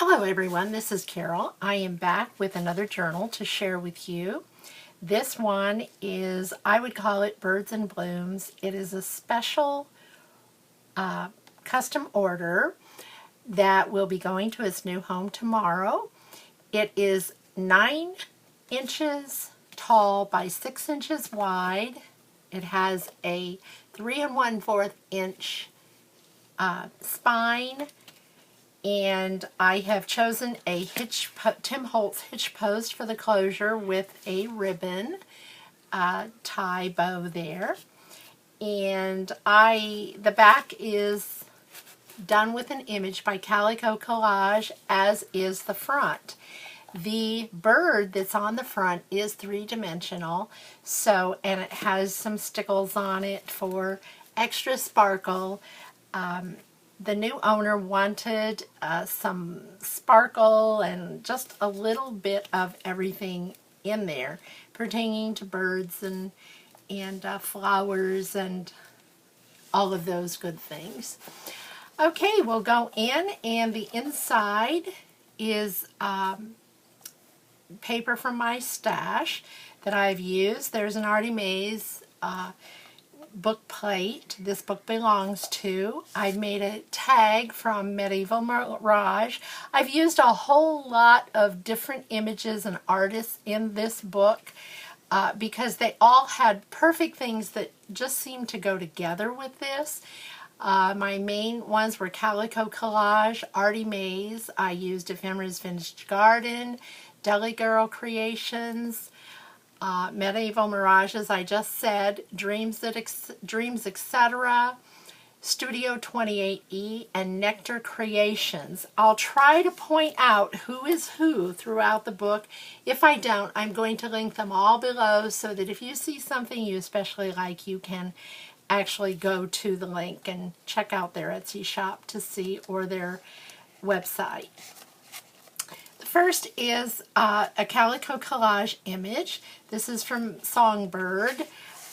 Hello everyone, this is Carol. I am back with another journal to share with you. This one is, I would call it Birds and Blooms. It is a special custom order that will be going to its new home tomorrow. It is 9 inches tall by 6 inches wide. It has a 3 1/4 inch spine. And I have chosen a Tim Holtz hitch post for the closure with a ribbon tie bow there. And the back is done with an image by Calico Collage, as is the front. The bird that's on the front is 3-dimensional, and it has some stickles on it for extra sparkle. The new owner wanted some sparkle and just a little bit of everything in there pertaining to birds and flowers and all of those good things. Okay, we'll go in, and the inside is paper from my stash that I've used. There's an ARTYmaze book plate this book belongs to. I made a tag from Mirage. I've used a whole lot of different images and artists in this book because they all had perfect things that just seemed to go together with this. My main ones were Calico Collage, ARTYmaze. I used Ephemera's Vintage Garden, Delygirl Creations, Medieval Mirage, as I just said, Dreams, etc., Studio 28E, and Nectars Creations. I'll try to point out who is who throughout the book. If I don't, I'm going to link them all below so that if you see something you especially like, you can actually go to the link and check out their Etsy shop to see, or their website. First is a Calico Collage image. This is from Songbird,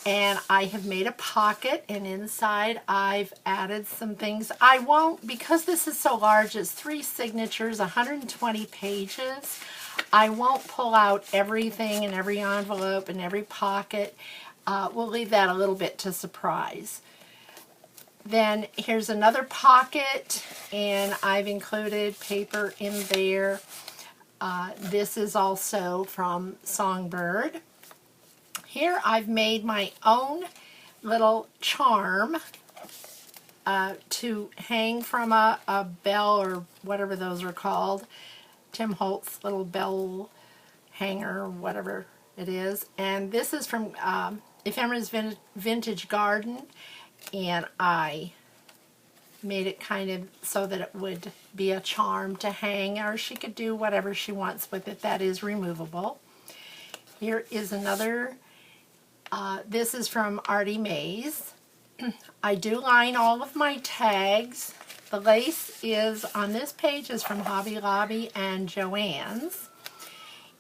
and I have made a pocket, and inside I've added some things. I won't, because this is so large, it's 3 signatures, 120 pages. I won't pull out everything in every envelope and every pocket. We'll leave that a little bit to surprise. Then here's another pocket, and I've included paper in there. This is also from Songbird. Here I've made my own little charm to hang from a bell, or whatever those are called. Tim Holtz little bell hanger, whatever it is. And this is from Ephemera's Vintage Garden, and I made it kind of so that it would be a charm to hang, or she could do whatever she wants with it. That is removable. Here is another, this is from ARTYmaze. I do line all of my tags. The lace is on this page is from Hobby Lobby and Joann's.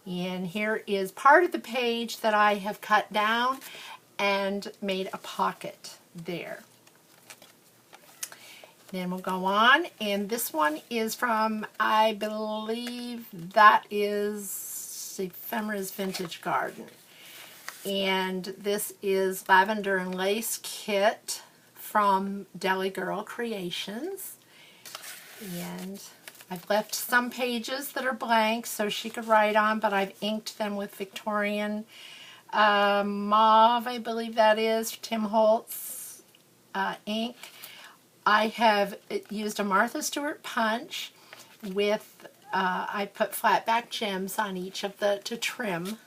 And here is part of the page that I have cut down and made a pocket there. Then we'll go on, and this one is from, I believe that is Ephemera's Vintage Garden. And this is Lavender and Lace Kit from Delygirl Creations. And I've left some pages that are blank so she could write on, but I've inked them with Victorian mauve, I believe that is, Tim Holtz ink. I have used a Martha Stewart punch with, I put flat back gems on each of to trim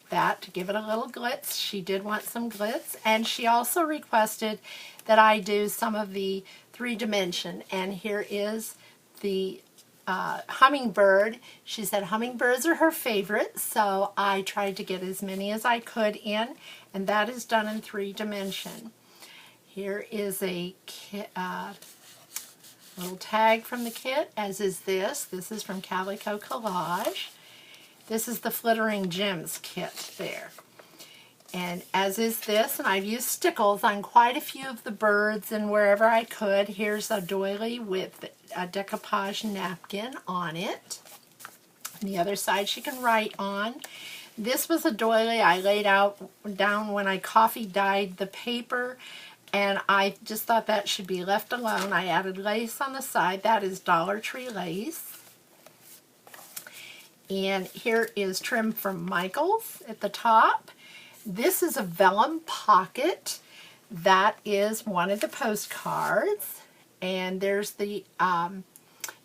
that, to give it a little glitz. She did want some glitz, and she also requested that I do some of the 3-dimension, and here is the hummingbird. She said hummingbirds are her favorite, so I tried to get as many as I could in, and that is done in 3-dimension. Here is a little tag from the kit, as is this. This is from Calico Collage. This is the Flittering Gems kit there. And as is this, and I've used stickles on quite a few of the birds and wherever I could. Here's a doily with a decoupage napkin on it. On the other side she can write on. This was a doily I laid down when I coffee dyed the paper, and I just thought that should be left alone. I added lace on the side. That is Dollar Tree lace. And here is trim from Michaels at the top. This is a vellum pocket. That is one of the postcards. And there's the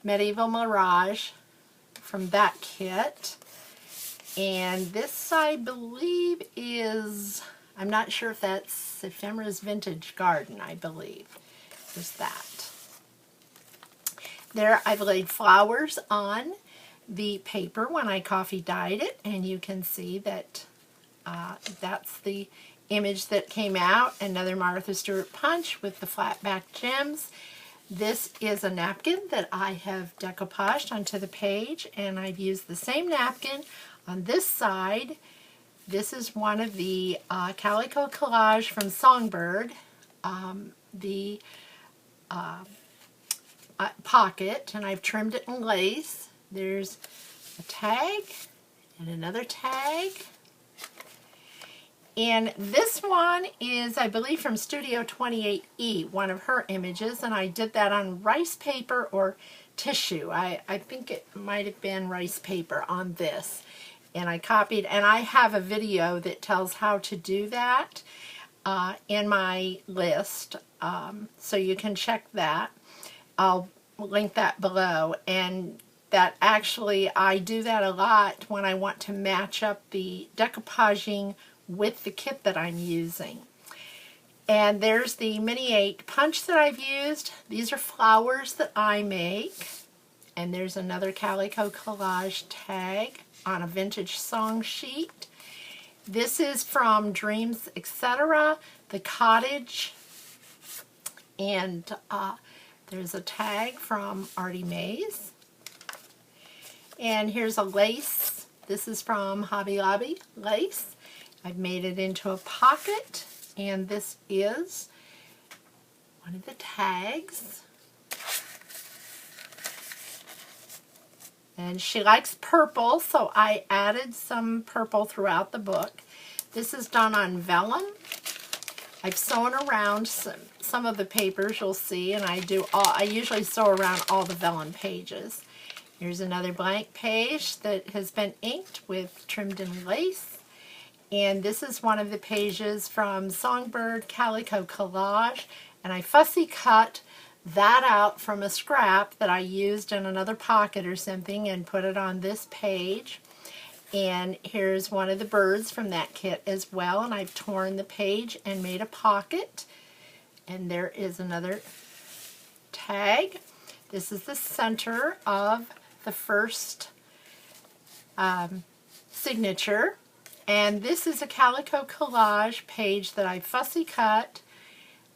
Medieval Mirage from that kit. And this, I believe, is, I'm not sure if that's Ephemera's Vintage Garden, I believe. There's that. There I've laid flowers on the paper when I coffee dyed it, and you can see that that's the image that came out. Another Martha Stewart punch with the flat back gems. This is a napkin that I have decoupaged onto the page, and I've used the same napkin on this side. This is one of the Calico Collage from Songbird, the pocket, and I've trimmed it in lace. There's a tag and another tag. And this one is, I believe, from Studio 28E, one of her images, and I did that on rice paper or tissue. I think it might have been rice paper on this. And I copied, and I have a video that tells how to do that in my list, so you can check that. I'll link that below. And that actually, I do that a lot when I want to match up the decoupaging with the kit that I'm using. And there's the Mini 8 punch that I've used. These are flowers that I make. And there's another Calico Collage tag on a vintage song sheet. This is from Dreams, etc., the cottage. And there's a tag from ARTYmaze. And here's a lace. This is from Hobby Lobby lace. I've made it into a pocket, and this is one of the tags. And she likes purple, so I added some purple throughout the book. This is done on vellum. I've sewn around some of the papers, you'll see, and I usually sew around all the vellum pages. Here's another blank page that has been inked with trimmed in lace. And this is one of the pages from Songbird Calico Collage, and I fussy cut that out from a scrap that I used in another pocket or something and put it on this page. And here's one of the birds from that kit as well, and I've torn the page and made a pocket. And there is another tag. This is the center of the first signature. And this is a Calico Collage page that I fussy cut.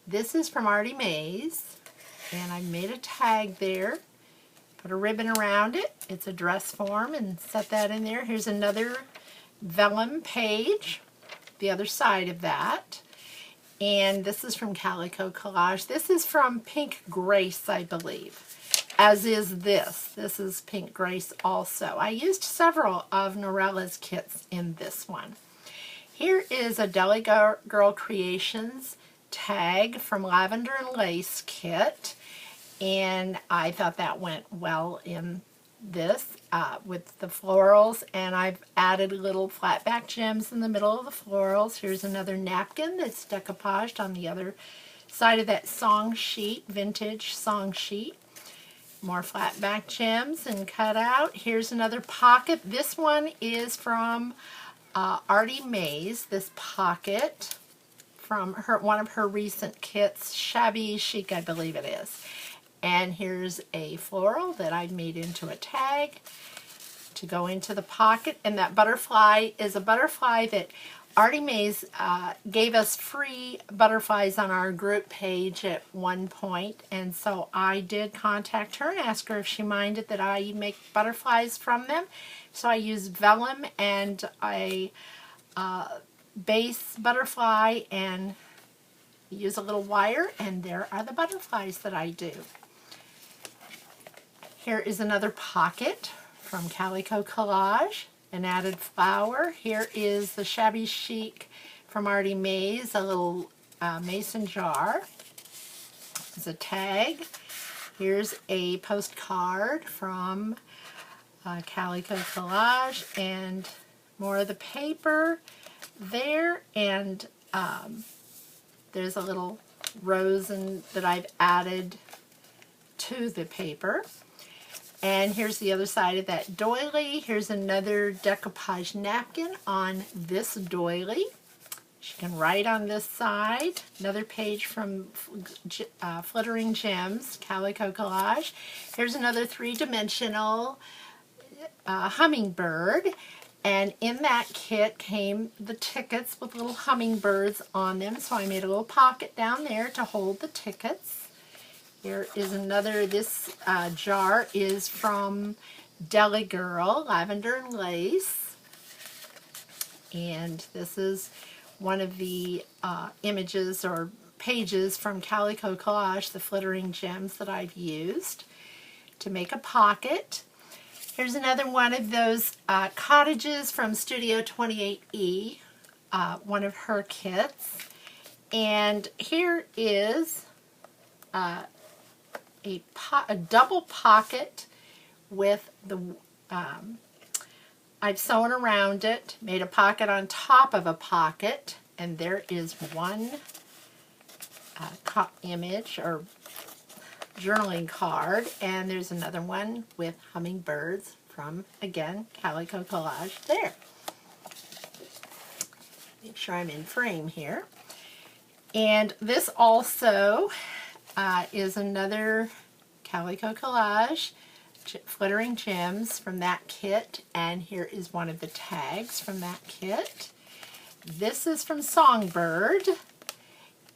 This is from ARTYmaze, and I made a tag there. Put a ribbon around it. It's a dress form, and set that in there. Here's another vellum page, the other side of that. And this is from Calico Collage. This is from Pink Grace, I believe, as is this. This is Pink Grace also. I used several of Norella's kits in this one. Here is a Delygirl Creations tag from Lavender and Lace kit, and I thought that went well in this with the florals, and I've added little flat back gems in the middle of the florals. Here's another napkin that's decoupaged on the other side of that song sheet, vintage song sheet. More flat back gems and cut out. Here's another pocket. This one is from ARTYmaze, this pocket from one of her recent kits, Shabby Chic, I believe it is. And here's a floral that I've made into a tag to go into the pocket. And that butterfly is a butterfly that ARTYmaze gave us free butterflies on our group page at one point, and so I did contact her and ask her if she minded that I make butterflies from them. So I used vellum and base butterfly and use a little wire, and there are the butterflies that I do. Here is another pocket from Calico Collage, an added flower. Here is the Shabby Chic from ARTYmaze, a little mason jar. There's a tag. Here's a postcard from Calico Collage, and more of the paper there, and there's a little rose that I've added to the paper. And here's the other side of that doily. Here's another decoupage napkin on this doily. She can write on this side. Another page from Flittering Gems, Calico Collage. Here's another three-dimensional hummingbird. And in that kit came the tickets with little hummingbirds on them. So I made a little pocket down there to hold the tickets. Here is another, this jar is from Delygirl, Lavender and Lace. And this is one of the images or pages from Calico Collage, the Flittering Gems that I've used to make a pocket. Here's another one of those cottages from Studio 28E, one of her kits. And here is a double pocket with the, I've sewn around it, made a pocket on top of a pocket, and there is one image or journaling card, and there's another one with hummingbirds from, again, Calico Collage there. Make sure I'm in frame here. And this also is another Calico Collage, Flittering Gems from that kit, and here is one of the tags from that kit. This is from Songbird,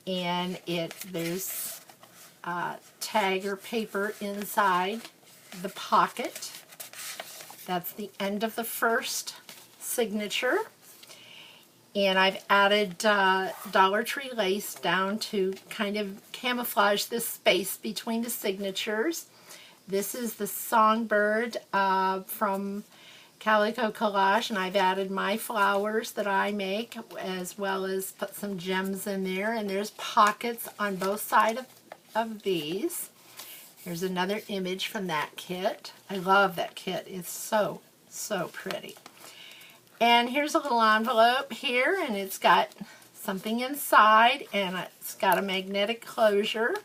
and there's tag or paper inside the pocket. That's the end of the first signature. And I've added Dollar Tree lace down to kind of camouflage this space between the signatures. This is the Songbird from Calico Collage, and I've added my flowers that I make, as well as put some gems in there, and there's pockets on both sides of these. Here's another image from that kit. I love that kit. It's so, so pretty. And here's a little envelope here, and it's got something inside, and it's got a magnetic closure.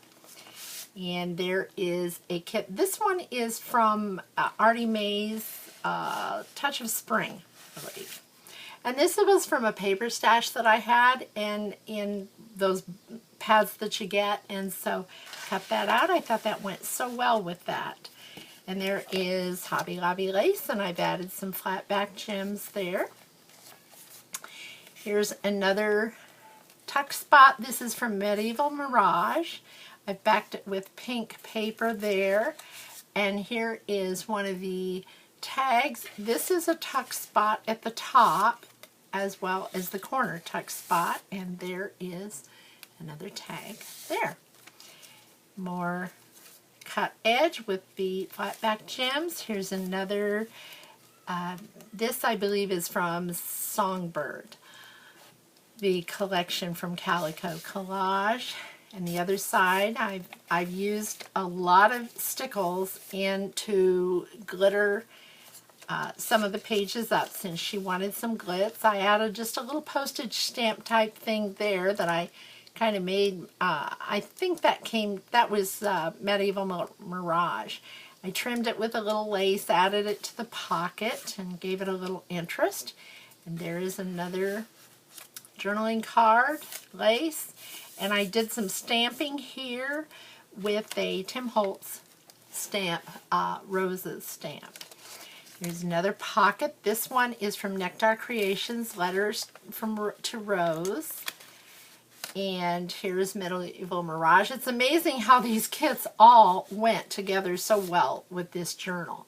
And there is a kit. This one is from ARTYmaze Touch of Spring, I believe. And this was from a paper stash that I had, and in those pads that you get, and so cut that out. I thought that went so well with that. And there is Hobby Lobby lace, and I've added some flat back gems there. Here's another tuck spot. This is from Medieval Mirage. I've backed it with pink paper there. And here is one of the tags. This is a tuck spot at the top, as well as the corner tuck spot. And there is another tag there. More cut edge with the flat back gems. Here's another, this I believe is from Songbird, the collection from Calico Collage. And the other side, I've used a lot of stickles in to glitter some of the pages up since she wanted some glitz. I added just a little postage stamp type thing there that I kind of made. I think that was Medieval Mirage. I trimmed it with a little lace, added it to the pocket, and gave it a little interest. And there is another journaling card, lace. And I did some stamping here with a Tim Holtz stamp, Roses stamp. Here's another pocket. This one is from Nectars Creations, Letters to Rose. And here's Medieval Mirage. It's amazing how these kits all went together so well with this journal.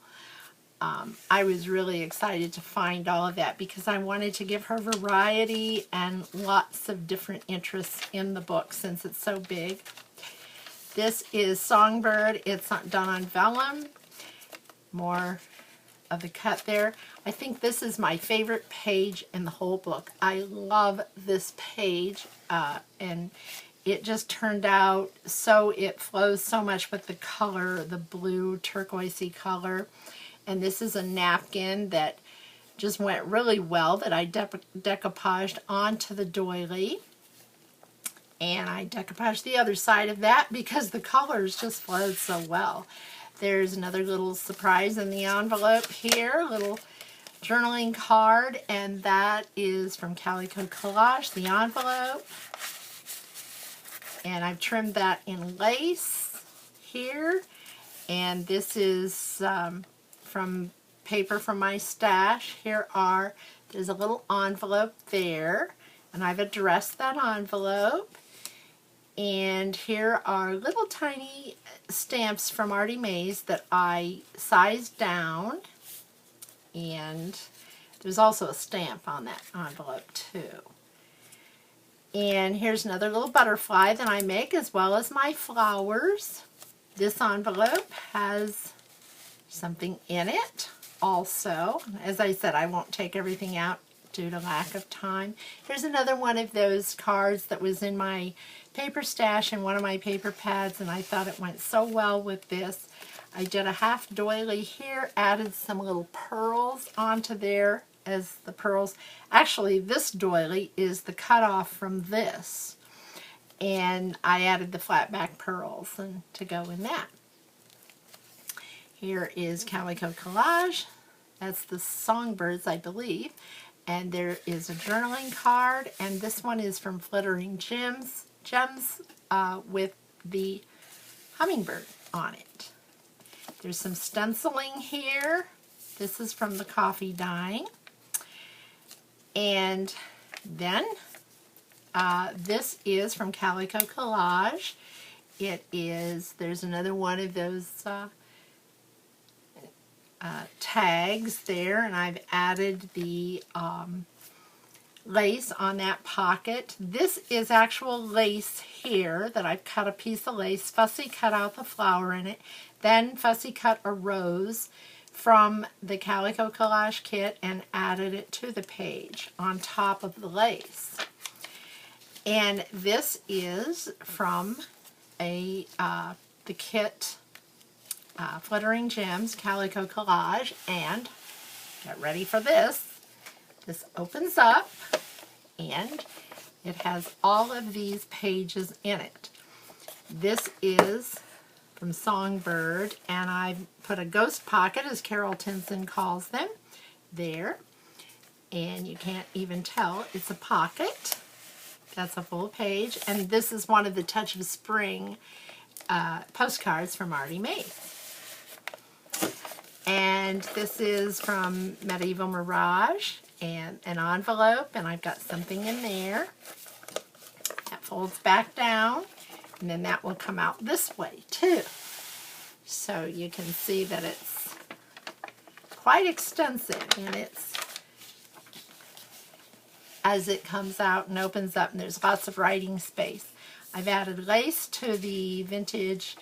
I was really excited to find all of that because I wanted to give her variety and lots of different interests in the book since it's so big. This is Songbird. It's done on vellum. More of the cut there. I think this is my favorite page in the whole book. I love this page, and it just turned out so, it flows so much with the color, the blue turquoisey color. And this is a napkin that just went really well that I decoupaged onto the doily. And I decoupaged the other side of that because the colors just flowed so well. There's another little surprise in the envelope here, little journaling card, and that is from Calico Collage, the envelope. And I've trimmed that in lace here. And this is from paper from my stash. There's a little envelope there, and I've addressed that envelope. And here are little tiny stamps from ARTYmaze that I sized down. And there's also a stamp on that envelope too. And here's another little butterfly that I make, as well as my flowers. This envelope has something in it also. As I said, I won't take everything out due to lack of time. Here's another one of those cards that was in my paper stash and one of my paper pads, and I thought it went so well with this. I did a half doily here, added some little pearls onto there as the pearls. Actually, this doily is the cutoff from this, and I added the flat back pearls and to go in that. Here is Calico Collage. That's the Songbirds, I believe. And there is a journaling card, and this one is from Flittering Gems with the hummingbird on it. There's some stenciling here. This is from the coffee dyeing. And then this is from Calico Collage. There's another one of those tags there, and I've added the lace on that pocket. This is actual lace here that I've cut a piece of lace, fussy cut out the flower in it, then fussy cut a rose from the Calico Collage kit and added it to the page on top of the lace. And this is from the kit Flittering Gems Calico Collage, and get ready for this. This opens up and it has all of these pages in it. This is from Songbird, and I put a ghost pocket, as Carol Tinson calls them, there. And you can't even tell it's a pocket. That's a full page. And this is one of the Touch of Spring postcards from ARTYmaze. And this is from Medieval Mirage, and an envelope, and I've got something in there. That folds back down, and then that will come out this way too. So you can see that it's quite extensive, and it's as it comes out and opens up, and there's lots of writing space. I've added lace to the vintage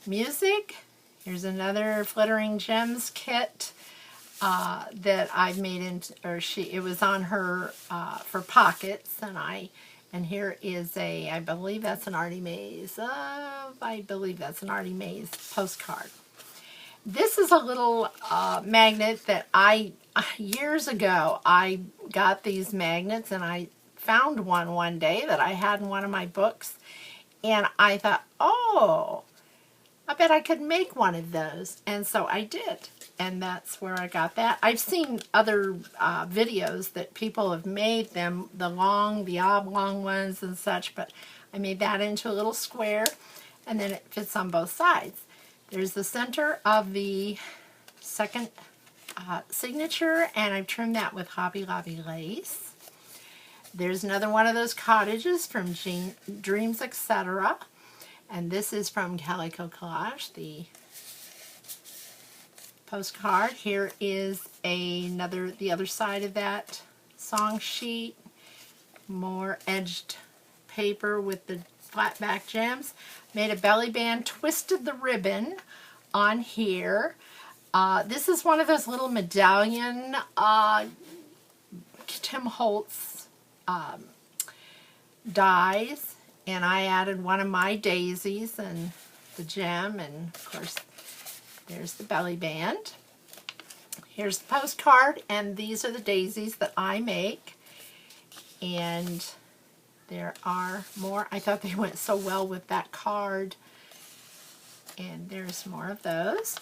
music. Here's another Flittering Gems kit that I've made it was on her for pockets, and here is I believe that's an ARTYmaze. I believe that's an ARTYmaze postcard. This is a little magnet that years ago, I got these magnets, and I found one day that I had in one of my books, and I thought, oh, I bet I could make one of those, and so I did, and that's where I got that. I've seen other videos that people have made them, the oblong ones and such, but I made that into a little square, and then it fits on both sides. There's the center of the second signature, and I've trimmed that with Hobby Lobby lace. There's another one of those cottages from Dreamzetc, etc. And this is from Calico Collage, the postcard. Here is the other side of that song sheet. More edged paper with the flat back gems. Made a belly band, twisted the ribbon on here. This is one of those little medallion Tim Holtz dies, and I added one of my daisies and the gem, and of course there's the belly band. Here's the postcard, and these are the daisies that I make, and there are more. I thought they went so well with that card, and there's more of those.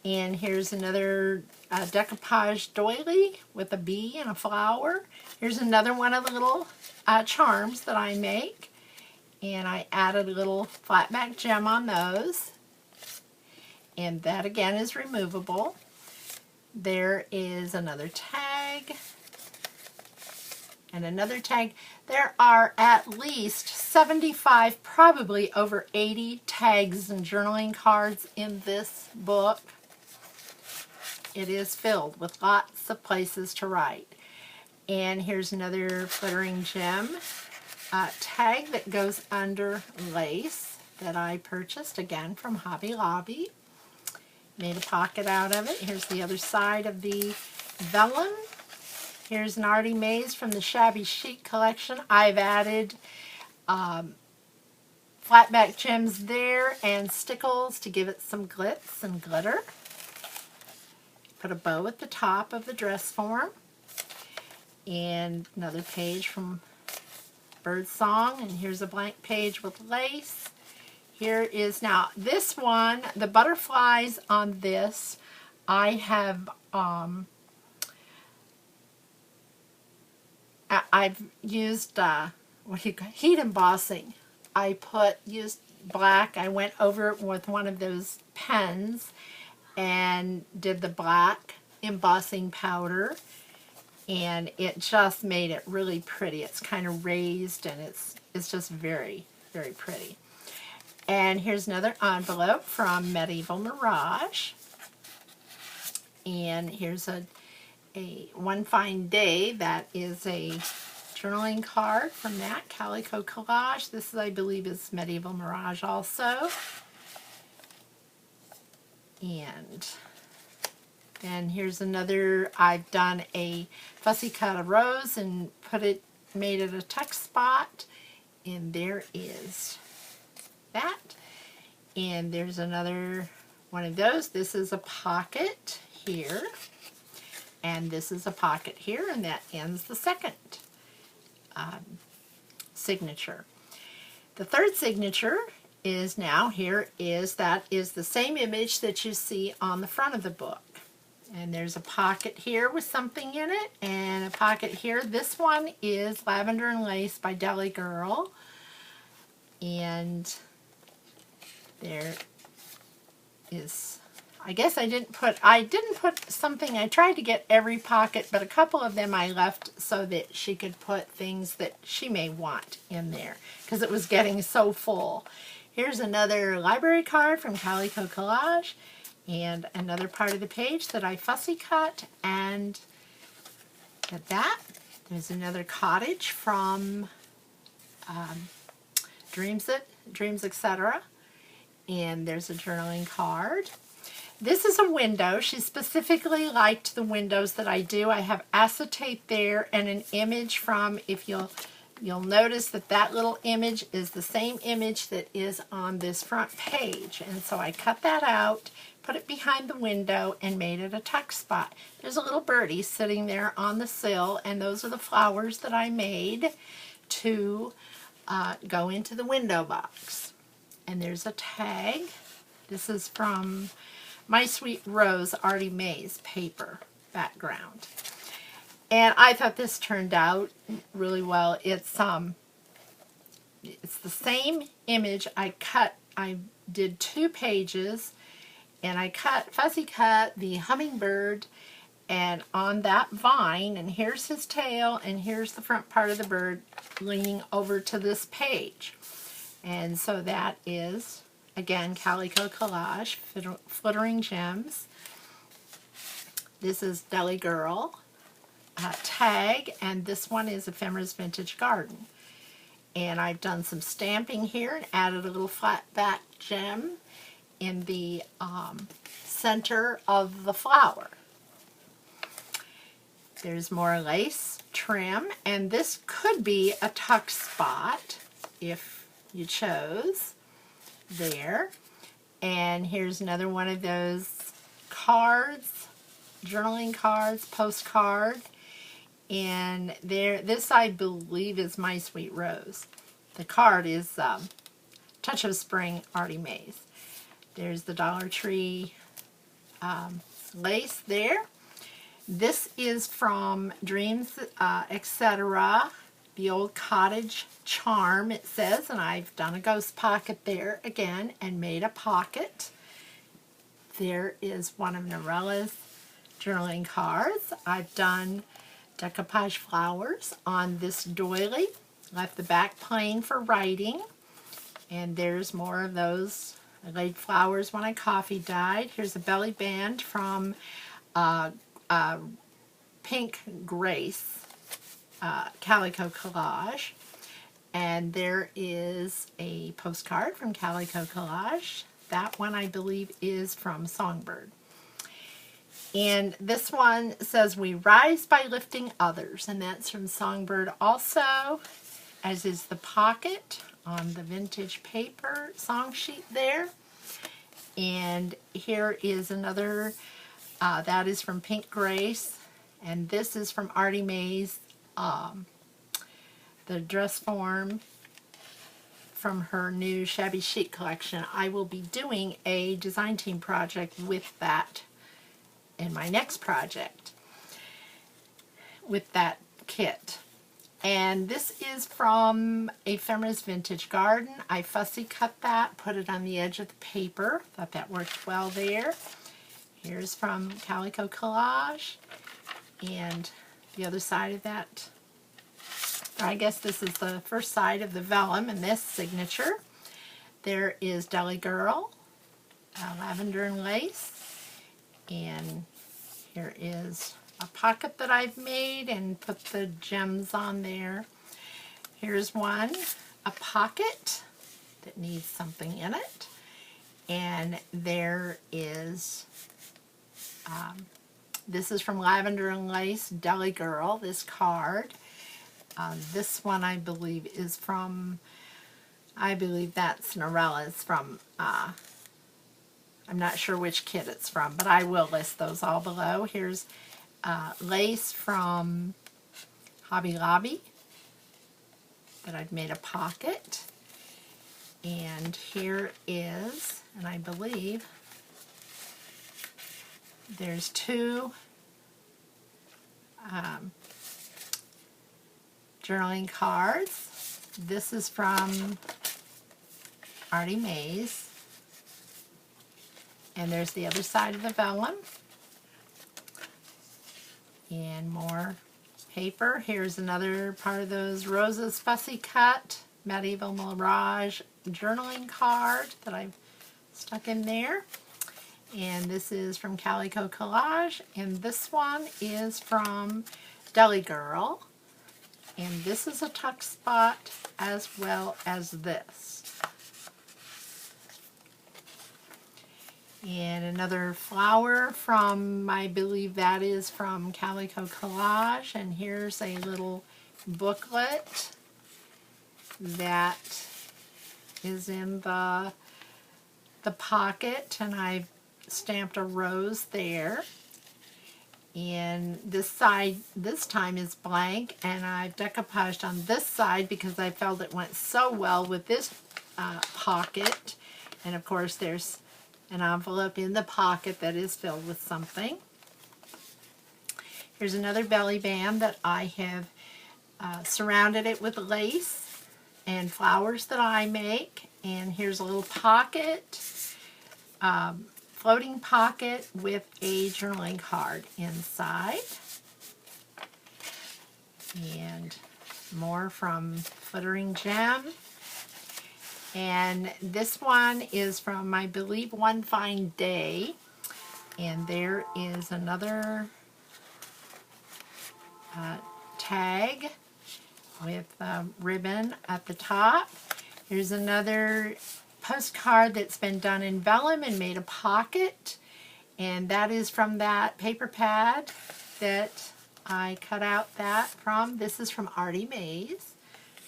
And here's another decoupage doily with a bee and a flower. Here's another one of the little charms that I make. And I added a little flat back gem on those. And that again is removable. There is another tag. And another tag. There are at least 75, probably over 80 tags and journaling cards in this book. It is filled with lots of places to write. And here's another glittering gem tag that goes under lace that I purchased again from Hobby Lobby. Made a pocket out of it. Here's the other side of the vellum. Here's an ARTYmaze from the Shabby Chic collection. I've added flat back gems there and stickles to give it some glitz and glitter. Put a bow at the top of the dress form. And another page from Birdsong. And here's a blank page with lace. Here is, now this one, the butterflies on this, I have, I've used, heat embossing. I used black. I went over it with one of those pens and did the black embossing powder, and it just made it really pretty. It's kind of raised, and it's just very, very pretty. And here's another envelope from Medieval Mirage. And here's a One Fine Day. That is a journaling card from that Calico Collage. This, I believe, is Medieval Mirage also. And then here's another. I've done a fussy cut of rose and made it a tuck spot. And there is that. And there's another one of those. This is a pocket here. And this is a pocket here. And that ends the second signature. The third signature is now, that is the same image that you see on the front of the book. And there's a pocket here with something in it, and a pocket here. This one is Lavender and Lace by Delygirl. And there is, I guess I didn't put something. I tried to get every pocket, but a couple of them I left so that she could put things that she may want in there, because it was getting so full. Here's another library card from Calico Collage, and another part of the page that I fussy cut, and at that. There's another cottage from Dreamzetc, etc. And there's a journaling card. This is a window. She specifically liked the windows that I do. I have acetate there and an image from, if you'll notice that little image is the same image that is on this front page. And so I cut that out, put it behind the window, and made it a tuck spot. There's a little birdie sitting there on the sill, and those are the flowers that I made to go into the window box. And there's a tag. This is from My Sweet Rose ARTYmaze paper background. And I thought this turned out really well. It's the same image. I did 2 pages, and I fussy cut the hummingbird, and on that vine, and here's his tail, and here's the front part of the bird leaning over to this page. And so that is again, Calico Collage, Flittering Gems. This is Delygirl tag, and this one is Ephemera's Vintage Garden. And I've done some stamping here and added a little flat back gem in the center of the flower. There's more lace trim, and this could be a tuck spot if you chose there. And here's another one of those cards, journaling cards, postcard. And there, this I believe is My Sweet Rose. The card is Touch of Spring ARTYmaze. There's the Dollar Tree lace there. This is from Dreamzetc, the old cottage charm, it says, and I've done a ghost pocket there again and made a pocket. There is one of Norella's journaling cards. I've done decoupage flowers on this doily, left the back plain for writing, and there's more of those. I laid flowers when I coffee dyed. Here's a belly band from Pink Grace Calico Collage, and there is a postcard from Calico Collage. That one I believe is from Songbird. And this one says, "We rise by lifting others," and that's from Songbird also, as is the pocket on the vintage paper song sheet there. And here is another, that is from Pink Grace, and this is from ARTYmaze, the dress form from her new Shabby Chic collection. I will be doing a design team project with that in my next project with that kit. And this is from Ephemera's Vintage Garden. I fussy cut that, put it on the edge of the paper. Thought that worked well there. Here's from Calico Collage. And the other side of that, I guess this is the first side of the vellum in this signature. There is Delygirl, lavender and lace. And here is a pocket that I've made and put the gems on there. Here's one, a pocket that needs something in it. And there is, this is from Lavender and Lace, Delygirl, this card. This one I believe is from, I believe that's Norella's from, I'm not sure which kit it's from, but I will list those all below. Here's lace from Hobby Lobby that I've made a pocket. And here is, and I believe there's two journaling cards. This is from ARTYmaze. And there's the other side of the vellum. And more paper. Here's another part of those roses fussy cut medieval Mirage journaling card that I've stuck in there. And this is from Calico Collage. And this one is from Delygirl. And this is a tuck spot as well as this. And another flower from, I believe that is from Calico Collage. And here's a little booklet that is in the pocket. And I've stamped a rose there. And this side, this time, is blank. And I've decoupaged on this side because I felt it went so well with this pocket. And of course there's an envelope in the pocket that is filled with something. Here's another belly band that I have surrounded it with lace and flowers that I make. And here's a little pocket, floating pocket with a journaling card inside. And more from Flittering Gem. And this one is from, I believe, One Fine Day. And there is another tag with a ribbon at the top. Here's another postcard that's been done in vellum and made a pocket. And that is from that paper pad that I cut out that from. This is from ARTYmaze,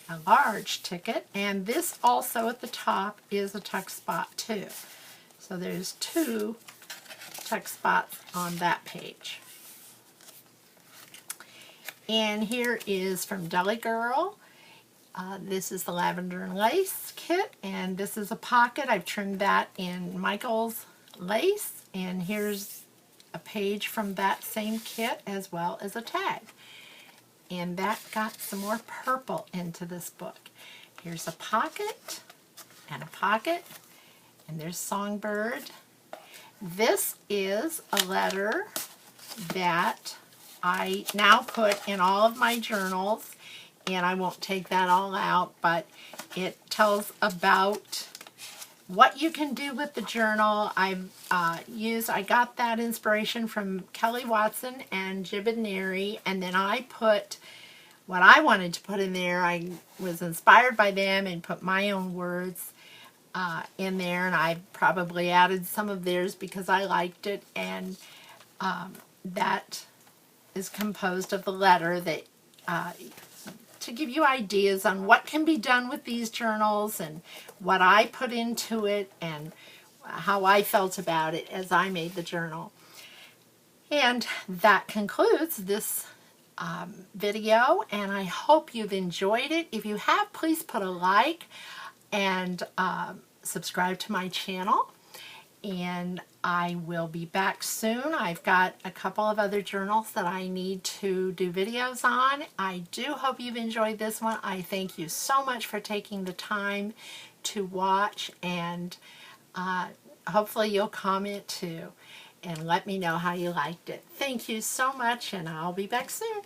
a large ticket. And this also at the top is a tuck spot too. So there's 2 tuck spots on that page. And here is from Delygirl. This is the Lavender and Lace kit, and this is a pocket. I've trimmed that in Michael's lace, and here's a page from that same kit as well as a tag. And that got some more purple into this book. Here's a pocket, and there's Songbird. This is a letter that I now put in all of my journals, and I won't take that all out, but it tells about what you can do with the journal. I got that inspiration from Kelly Watson and Jibinary, and then I put what I wanted to put in there. I was inspired by them and put my own words in there, and I probably added some of theirs because I liked it, and that is composed of the letter that to give you ideas on what can be done with these journals and what I put into it and how I felt about it as I made the journal. And that concludes this video, and I hope you've enjoyed it. If you have, please put a like and subscribe to my channel. And I will be back soon. I've got a couple of other journals that I need to do videos on. I do hope you've enjoyed this one. I thank you so much for taking the time to watch, and hopefully you'll comment too and let me know how you liked it. Thank you so much, and I'll be back soon.